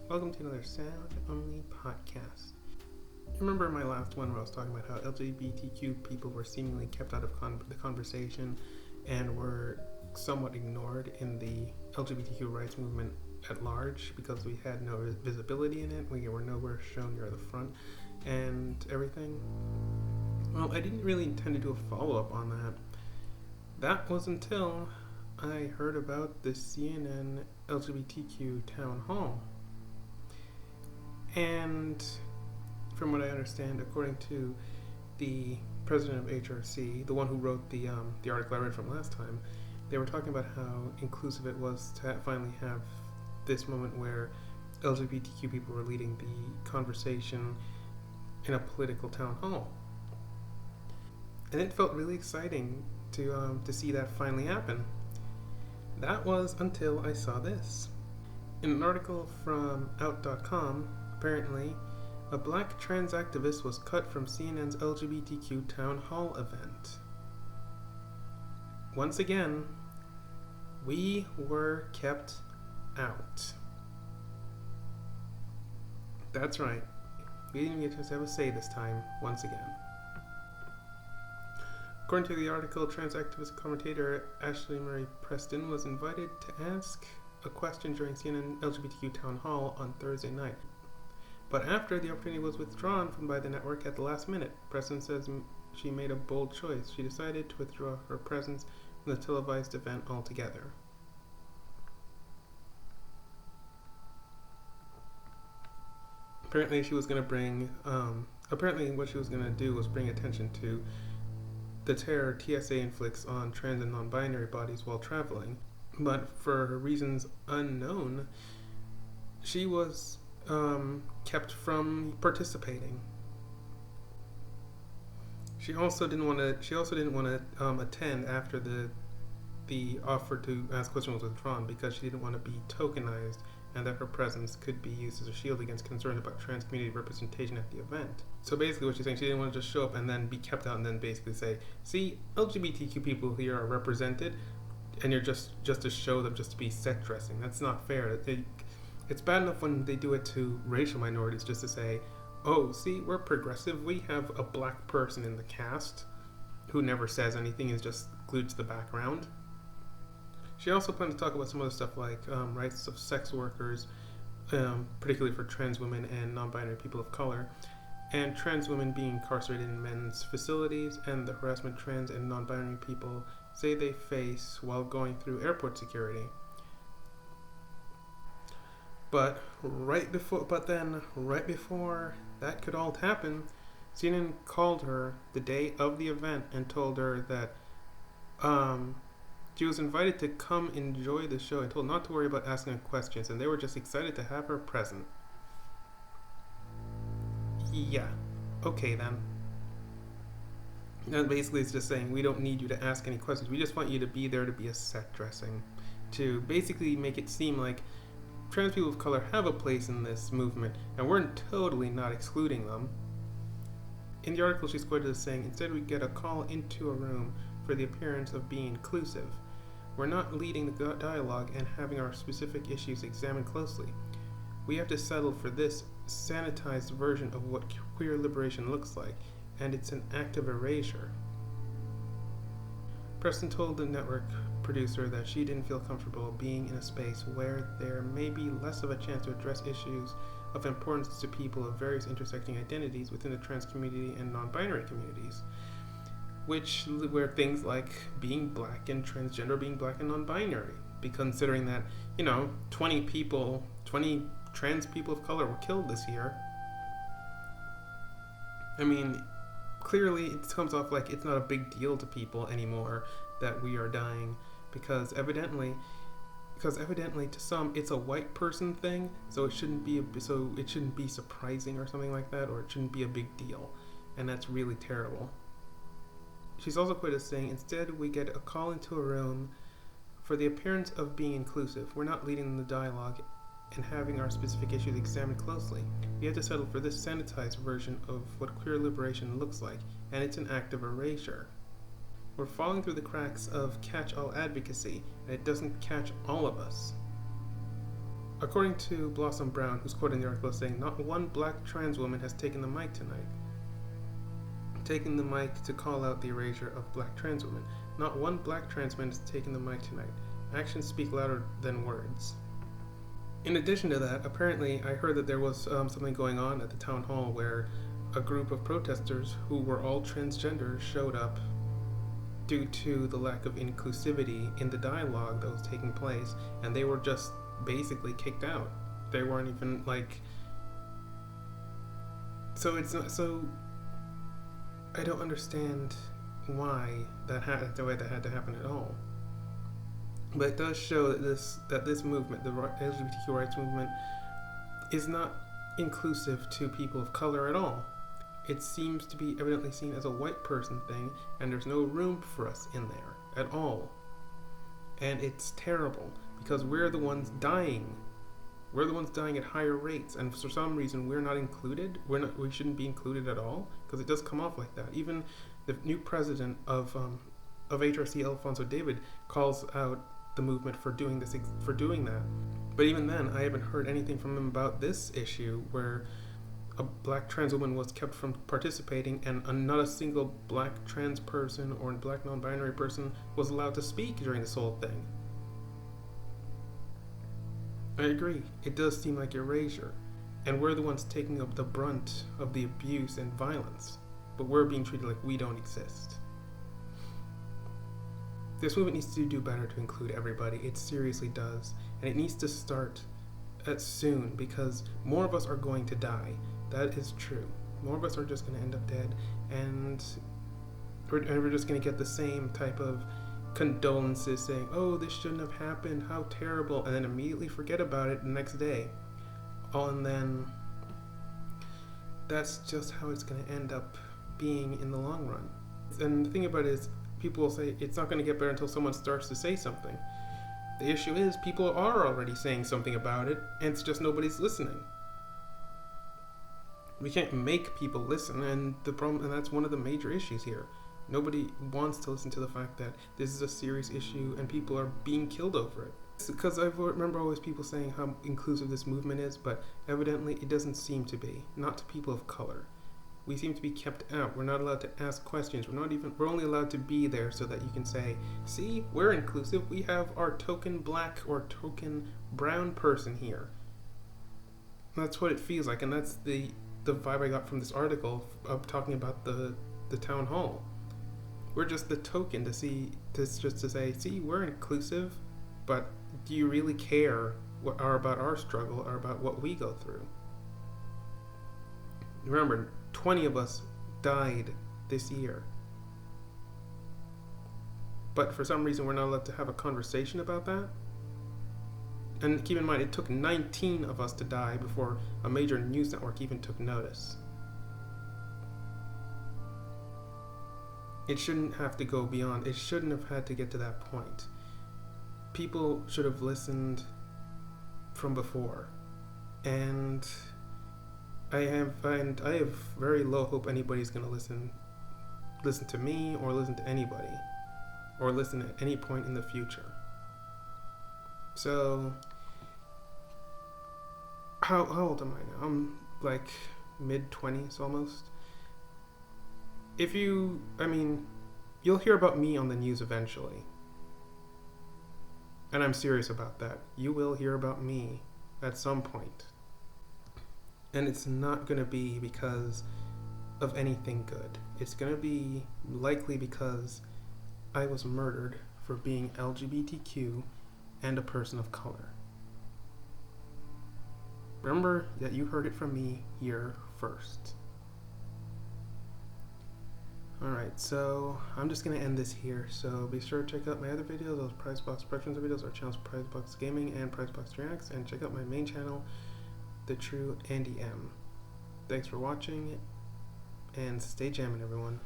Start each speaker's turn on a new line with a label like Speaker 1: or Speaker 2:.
Speaker 1: Welcome to another Sound Only podcast. Remember my last one where I was talking about how LGBTQ people were seemingly kept out of the conversation and were somewhat ignored in the LGBTQ rights movement at large because we had no visibility in it, we were nowhere shown near the front and everything? Well, I didn't really intend to do a follow-up on that. That was until I heard about the CNN LGBTQ town hall. And from what I understand, according to the president of HRC, the one who wrote the article I read from last time, they were talking about how inclusive it was to finally have this moment where LGBTQ people were leading the conversation in a political town hall. And it felt really exciting to see that finally happen. That was until I saw this. In an article from Out.com, apparently, a black trans activist was cut from CNN's LGBTQ town hall event. Once again, we were kept out. That's right. We didn't get to have a say this time, once again. According to the article, trans activist commentator Ashley Marie Preston was invited to ask a question during CNN LGBTQ town hall on Thursday night. But after the opportunity was withdrawn by the network at the last minute, Preston says she made a bold choice. She decided to withdraw her presence from the televised event altogether. Apparently what she was going to do was bring attention to the terror TSA inflicts on trans and non-binary bodies while traveling. But for reasons unknown, she was kept from participating. She also didn't want to attend after the offer to ask questions was withdrawn because she didn't want to be tokenized and that her presence could be used as a shield against concerns about trans community representation at the event. So basically what she's saying, she didn't want to just show up and then be kept out and then basically say, see, LGBTQ people here are represented and you're just to show them, just to be set dressing. That's not fair. It's bad enough when they do it to racial minorities just to say, oh, see, we're progressive. We have a black person in the cast who never says anything, is just glued to the background. She also planned to talk about some other stuff like rights of sex workers, particularly for trans women and non-binary people of color, and trans women being incarcerated in men's facilities, and the harassment trans and non-binary people say they face while going through airport security. But right before that could all happen, CNN called her the day of the event and told her that she was invited to come enjoy the show and told not to worry about asking questions, and they were just excited to have her present. Yeah, okay then. And basically it's just saying, we don't need you to ask any questions. We just want you to be there to be a set dressing. To basically make it seem like trans people of color have a place in this movement, and we're totally not excluding them. In the article, she's quoted as saying, instead we get a call into a room for the appearance of being inclusive. We're not leading the dialogue and having our specific issues examined closely. We have to settle for this sanitized version of what queer liberation looks like, and it's an act of erasure. Preston told the network producer that she didn't feel comfortable being in a space where there may be less of a chance to address issues of importance to people of various intersecting identities within the trans community and non-binary communities, where things like being black and transgender, being black and non-binary, be considering that 20 trans people of color were killed this year. I mean, clearly it comes off like it's not a big deal to people anymore that we are dying, because evidently to some it's a white person thing, so it shouldn't be surprising or something like that, or it shouldn't be a big deal, and that's really terrible. She's also quoted as saying, instead we get a call into a room for the appearance of being inclusive. We're not leading the dialogue and having our specific issues examined closely. We have to settle for this sanitized version of what queer liberation looks like, and it's an act of erasure. We're falling through the cracks of catch-all advocacy, and it doesn't catch all of us. According to Blossom Brown, who's quoting the article, saying, "Not one black trans woman has taken the mic tonight. Taking the mic to call out the erasure of black trans women. Not one black trans man has taken the mic tonight. Actions speak louder than words." In addition to that, apparently I heard that there was something going on at the town hall where a group of protesters who were all transgender showed up due to the lack of inclusivity in the dialogue that was taking place, and they were just basically kicked out. They weren't even like, so it's not, so I don't understand why that had the way that had to happen at all. But it does show that this movement, the LGBTQ rights movement, is not inclusive to people of color at all. It seems to be evidently seen as a white person thing, and there's no room for us in there at all. And it's terrible because we're the ones dying. We're the ones dying at higher rates, and for some reason we're not included. We shouldn't be included at all, because it does come off like that. Even the new president of HRC, Alfonso David, calls out the movement for doing that. But even then, I haven't heard anything from him about this issue where a black trans woman was kept from participating, and not a single black trans person or black non-binary person was allowed to speak during this whole thing. I agree, it does seem like erasure, and we're the ones taking up the brunt of the abuse and violence, but we're being treated like we don't exist. This movement needs to do better to include everybody. It seriously does, and it needs to start soon, because more of us are going to die. That is true. More of us are just going to end up dead, and we're just going to get the same type of condolences saying, "Oh, this shouldn't have happened, how terrible," and then immediately forget about it the next day. And then that's just how it's going to end up being in the long run. And the thing about it is, people will say it's not going to get better until someone starts to say something. The issue is people are already saying something about it, and it's just nobody's listening. We can't make people listen, and that's one of the major issues here. Nobody wants to listen to the fact that this is a serious issue and people are being killed over it. Because I remember always people saying how inclusive this movement is, but evidently it doesn't seem to be. Not to people of color. We seem to be kept out. We're not allowed to ask questions. We're only allowed to be there so that you can say, "See, we're inclusive. We have our token black or token brown person here." That's what it feels like, and that's the vibe I got from this article of talking about the town hall. We're just the token to say, "See, we're inclusive, but do you really care about our struggle or about what we go through?" Remember, 20 of us died this year. But for some reason, we're not allowed to have a conversation about that. And keep in mind, it took 19 of us to die before a major news network even took notice. It shouldn't have to go beyond. It shouldn't have had to get to that point. People should have listened from before. And I have very low hope anybody's going to listen to me or listen to anybody or listen at any point in the future. So, how old am I now? I'm like mid-20s almost. You'll hear about me on the news eventually. And I'm serious about that. You will hear about me at some point. And it's not going to be because of anything good. It's going to be likely because I was murdered for being LGBTQ and a person of color. Remember that you heard it from me here first. Alright, so I'm just going to end this here. So be sure to check out my other videos, those Prizebox Productions videos, our channels Prizebox Gaming and Prizebox Reacts, and check out my main channel, The True Andie M. Thanks for watching, and stay jamming, everyone.